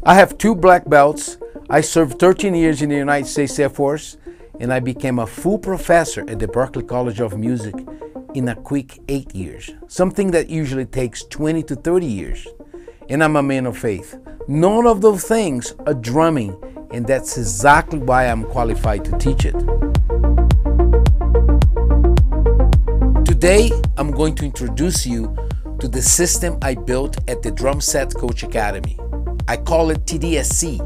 I have 2 black belts. I served 13 years in the United States Air Force, and I became a full professor at the Berklee College of Music in a quick 8 years, something that usually takes 20 to 30 years. And I'm a man of faith. None of those things are drumming, and that's exactly why I'm qualified to teach it. Today, I'm going to introduce you to the system I built at the Drum Set Coach Academy. I call it TDSC,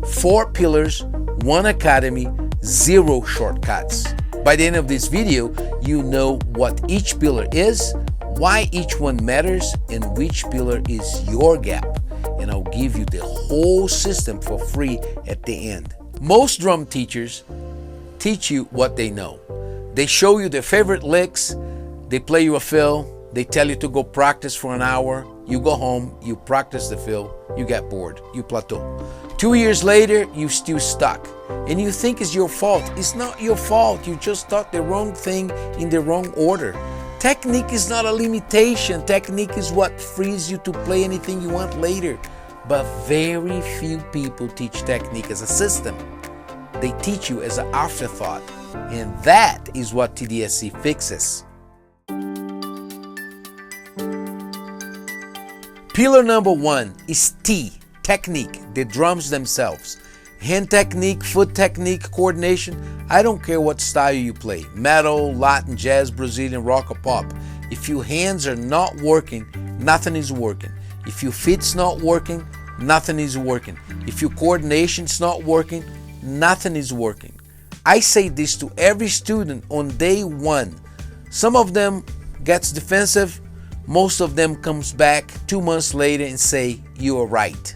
4 pillars, 1 academy, 0 shortcuts. By the end of this video, you know what each pillar is, why each one matters, and which pillar is your gap. And I'll give you the whole system for free at the end. Most drum teachers teach you what they know. They show you their favorite licks, they play you a fill, they tell you to go practice for an hour, you go home, you practice the fill, you get bored, you plateau. 2 years later, you're still stuck, and you think it's your fault. It's not your fault, you just taught the wrong thing in the wrong order. Technique is not a limitation, technique is what frees you to play anything you want later. But very few people teach technique as a system. They teach you as an afterthought, and that is what TDSC fixes. Pillar number 1 is T, technique, the drums themselves. Hand technique, foot technique, coordination, I don't care what style you play, metal, Latin, jazz, Brazilian, rock or pop. If your hands are not working, nothing is working. If your feet's not working, nothing is working. If your coordination's not working, nothing is working. I say this to every student on day 1. Some of them gets defensive, most of them comes back 2 months later and say, you are right.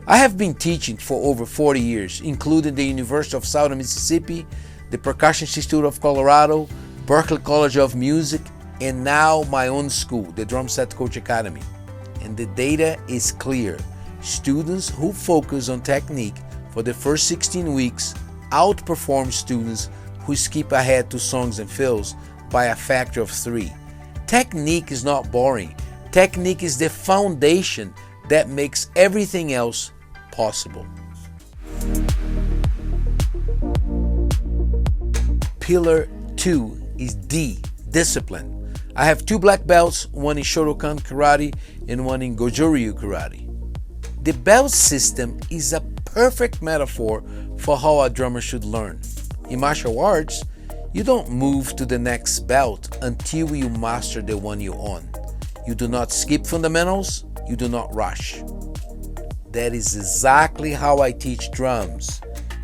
I have been teaching for over 40 years, including the University of Southern Mississippi, the Percussion Institute of Colorado, Berklee College of Music, and now my own school, the Drum Set Coach Academy. And the data is clear. Students who focus on technique for the first 16 weeks outperform students who skip ahead to songs and fills by a factor of 3. Technique is not boring. Technique is the foundation that makes everything else possible. Pillar 2 is D, discipline. I have 2 black belts, one in Shotokan Karate and one in Goju-Ryu Karate. The belt system is a perfect metaphor for how a drummer should learn. In martial arts, you don't move to the next belt until you master the one you're on. You do not skip fundamentals, you do not rush. That is exactly how I teach drums.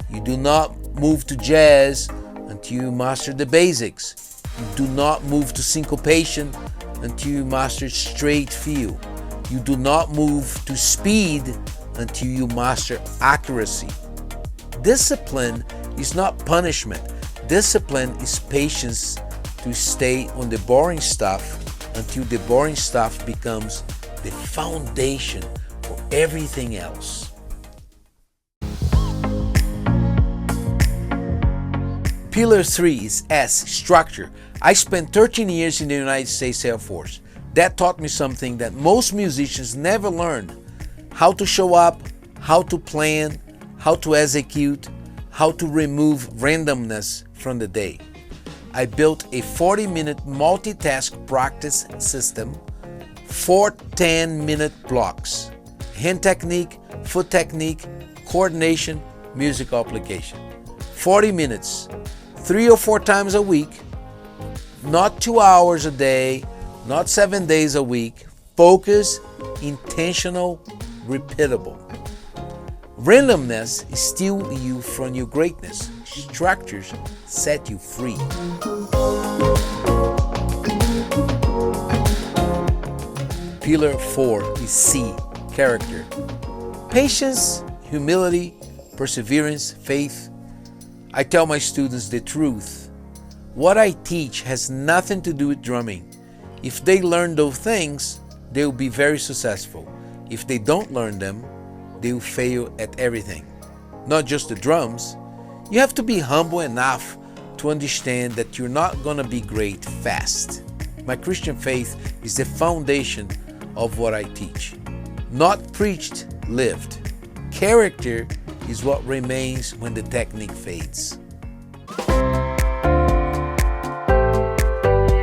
You do not move to jazz until you master the basics. You do not move to syncopation until you master straight feel. You do not move to speed until you master accuracy. Discipline is not punishment. Discipline is patience to stay on the boring stuff until the boring stuff becomes the foundation for everything else. Pillar 3 is S, structure. I spent 13 years in the United States Air Force. That taught me something that most musicians never learn: how to show up, how to plan, how to execute, how to remove randomness from the day. I built a 40-minute multitask practice system, 4 10-minute blocks: hand technique, foot technique, coordination, music application. 40 minutes, 3 or 4 times a week, not 2 hours a day, not 7 days a week. Focus, intentional, repeatable. Randomness steals you from your greatness. Structures set you free. Pillar 4 is C, character. Patience, humility, perseverance, faith. I tell my students the truth. What I teach has nothing to do with drumming. If they learn those things, they will be very successful. If they don't learn them, they will fail at everything. Not just the drums. You have to be humble enough to understand that you're not going to be great fast. My Christian faith is the foundation of what I teach. Not preached, lived. Character is what remains when the technique fades.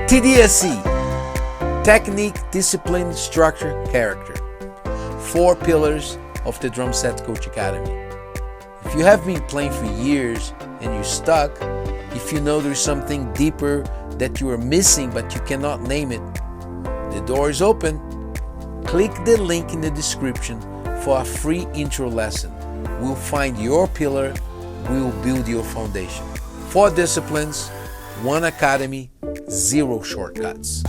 TDSC, technique, discipline, structure, character. 4 pillars of the Drum Set Coach Academy. If you have been playing for years and you're stuck, if you know there's something deeper that you are missing but you cannot name it, the door is open. Click the link in the description for a free intro lesson. We'll find your pillar, we'll build your foundation. 4 disciplines, 1 academy, 0 shortcuts.